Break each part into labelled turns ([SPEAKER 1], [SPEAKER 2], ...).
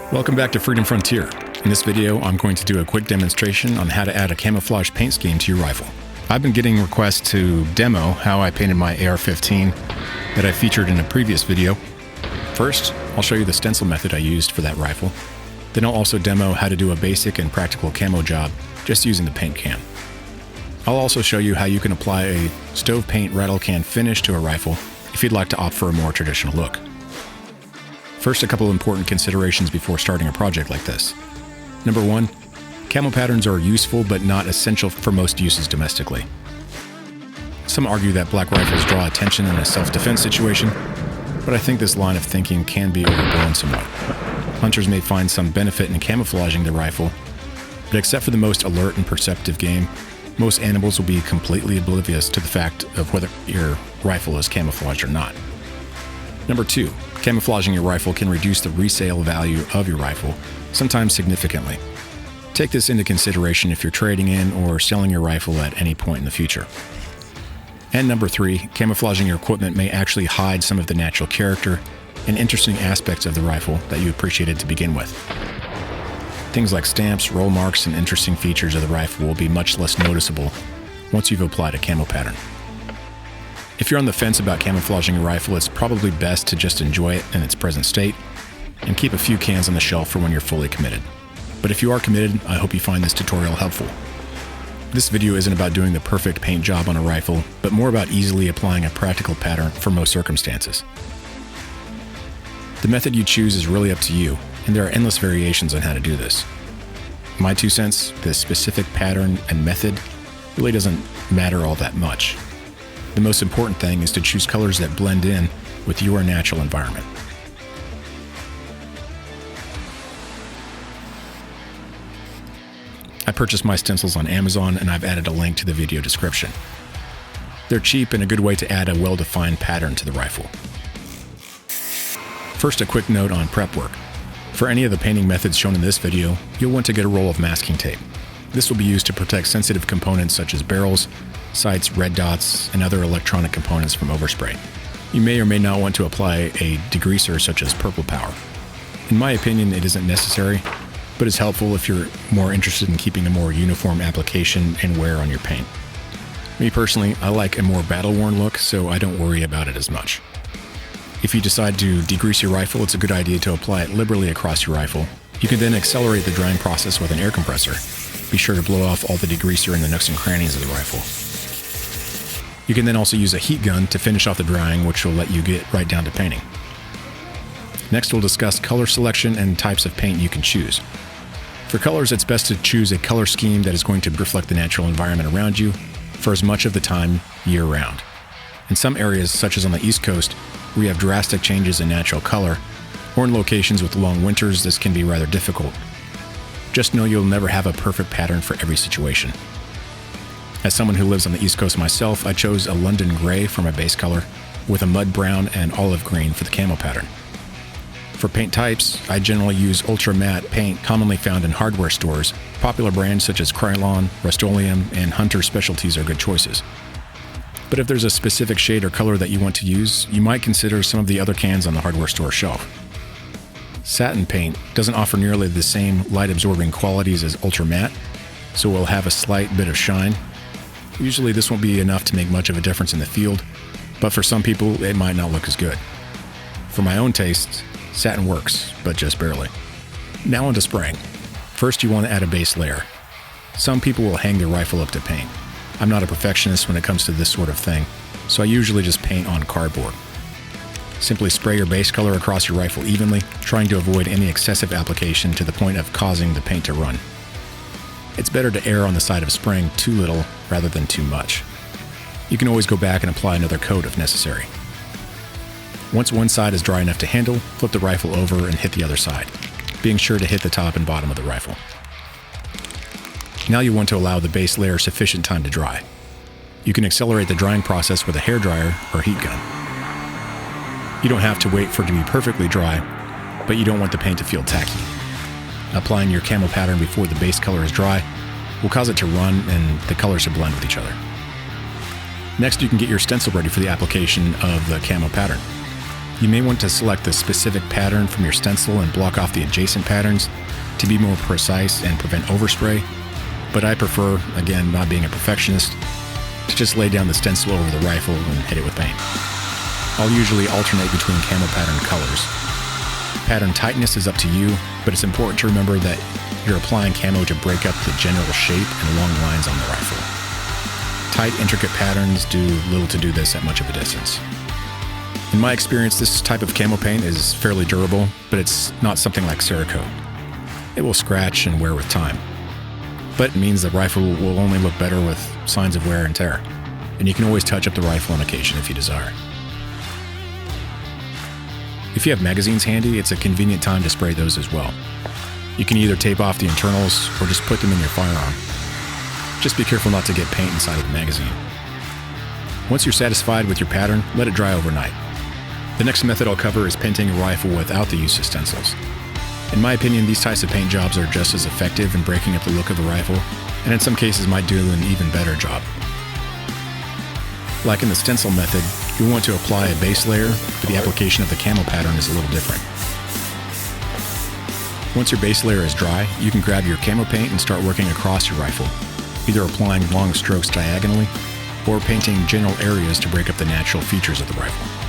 [SPEAKER 1] Welcome back to Freedom Frontier. In this video, I'm going to do a quick demonstration on how to add a camouflage paint scheme to your rifle. I've been getting requests to demo how I painted my AR-15 that I featured in a previous video. First, I'll show you the stencil method I used for that rifle. Then I'll also demo how to do a basic and practical camo job just using the paint can. I'll also show you how you can apply a stove paint rattle can finish to a rifle if you'd like to opt for a more traditional look. First, a couple important considerations before starting a project like this. Number one, camo patterns are useful but not essential for most uses domestically. Some argue that black rifles draw attention in a self-defense situation, but I think this line of thinking can be overblown somewhat. Hunters may find some benefit in camouflaging their rifle, but except for the most alert and perceptive game, most animals will be completely oblivious to the fact of whether your rifle is camouflaged or not. Number two, camouflaging your rifle can reduce the resale value of your rifle, sometimes significantly. Take this into consideration if you're trading in or selling your rifle at any point in the future. And number three, camouflaging your equipment may actually hide some of the natural character and interesting aspects of the rifle that you appreciated to begin with. Things like stamps, roll marks, and interesting features of the rifle will be much less noticeable once you've applied a camo pattern. If you're on the fence about camouflaging your rifle, it's probably best to just enjoy it in its present state and keep a few cans on the shelf for when you're fully committed. But if you are committed, I hope you find this tutorial helpful. This video isn't about doing the perfect paint job on a rifle, but more about easily applying a practical pattern for most circumstances. The method you choose is really up to you, and there are endless variations on how to do this. My 2 cents, the specific pattern and method really doesn't matter all that much. The most important thing is to choose colors that blend in with your natural environment. I purchased my stencils on Amazon, and I've added a link to the video description. They're cheap and a good way to add a well-defined pattern to the rifle. First, a quick note on prep work. For any of the painting methods shown in this video, you'll want to get a roll of masking tape. This will be used to protect sensitive components such as barrels, sights, red dots, and other electronic components from overspray. You may or may not want to apply a degreaser such as purple power. In my opinion, it isn't necessary, but is helpful if you're more interested in keeping a more uniform application and wear on your paint. Me personally, I like a more battle-worn look, so I don't worry about it as much. If you decide to degrease your rifle, it's a good idea to apply it liberally across your rifle. You can then accelerate the drying process with an air compressor. Be sure to blow off all the degreaser in the nooks and crannies of the rifle. You can then also use a heat gun to finish off the drying, which will let you get right down to painting. Next, we'll discuss color selection and types of paint you can choose. For colors, it's best to choose a color scheme that is going to reflect the natural environment around you for as much of the time year-round. In some areas, such as on the East Coast, where you have drastic changes in natural color, or in locations with long winters, this can be rather difficult. Just know you'll never have a perfect pattern for every situation. As someone who lives on the East Coast myself, I chose a London gray for my base color, with a mud brown and olive green for the camo pattern. For paint types, I generally use ultra matte paint commonly found in hardware stores. Popular brands such as Krylon, Rust-Oleum, and Hunter Specialties are good choices. But if there's a specific shade or color that you want to use, you might consider some of the other cans on the hardware store shelf. Satin paint doesn't offer nearly the same light-absorbing qualities as ultra matte, so it will have a slight bit of shine. Usually this won't be enough to make much of a difference in the field, but for some people it might not look as good. For my own taste, satin works, but just barely. Now on to spraying. First, you want to add a base layer. Some people will hang their rifle up to paint. I'm not a perfectionist when it comes to this sort of thing, so I usually just paint on cardboard. Simply spray your base color across your rifle evenly, trying to avoid any excessive application to the point of causing the paint to run. It's better to err on the side of spraying too little rather than too much. You can always go back and apply another coat if necessary. Once one side is dry enough to handle, flip the rifle over and hit the other side, being sure to hit the top and bottom of the rifle. Now you want to allow the base layer sufficient time to dry. You can accelerate the drying process with a hairdryer or heat gun. You don't have to wait for it to be perfectly dry, but you don't want the paint to feel tacky. Applying your camo pattern before the base color is dry will cause it to run and the colors to blend with each other. Next, you can get your stencil ready for the application of the camo pattern. You may want to select the specific pattern from your stencil and block off the adjacent patterns to be more precise and prevent overspray, but I prefer, again, not being a perfectionist, to just lay down the stencil over the rifle and hit it with paint. I'll usually alternate between camo pattern colors. Pattern tightness is up to you, but it's important to remember that you're applying camo to break up the general shape and long lines on the rifle. Tight, intricate patterns do little to do this at much of a distance. In my experience, this type of camo paint is fairly durable, but it's not something like Cerakote. It will scratch and wear with time. But it means the rifle will only look better with signs of wear and tear, and you can always touch up the rifle on occasion if you desire. If you have magazines handy, it's a convenient time to spray those as well. You can either tape off the internals or just put them in your firearm. Just be careful not to get paint inside of the magazine. Once you're satisfied with your pattern, let it dry overnight. The next method I'll cover is painting a rifle without the use of stencils. In my opinion, these types of paint jobs are just as effective in breaking up the look of the rifle, and in some cases might do an even better job. Like in the stencil method, you'll want to apply a base layer, but the application of the camo pattern is a little different. Once your base layer is dry, you can grab your camo paint and start working across your rifle, either applying long strokes diagonally or painting general areas to break up the natural features of the rifle.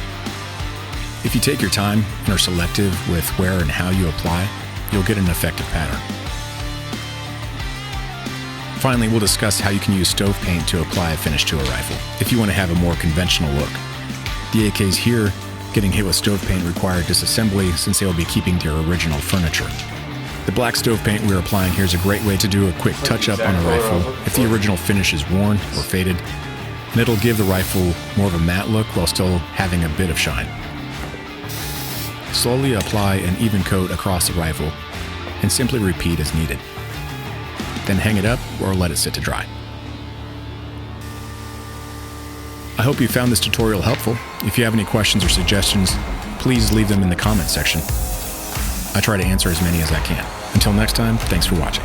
[SPEAKER 1] If you take your time and are selective with where and how you apply, you'll get an effective pattern. Finally, we'll discuss how you can use stove paint to apply a finish to a rifle, if you want to have a more conventional look. The AKs here getting hit with stove paint require disassembly since they will be keeping their original furniture. The black stove paint we're applying here is a great way to do a quick touch-up on a rifle if the original finish is worn or faded, and it'll give the rifle more of a matte look while still having a bit of shine. Slowly apply an even coat across the rifle and simply repeat as needed. Then hang it up or let it sit to dry. I hope you found this tutorial helpful. If you have any questions or suggestions, please leave them in the comment section. I try to answer as many as I can. Until next time, thanks for watching.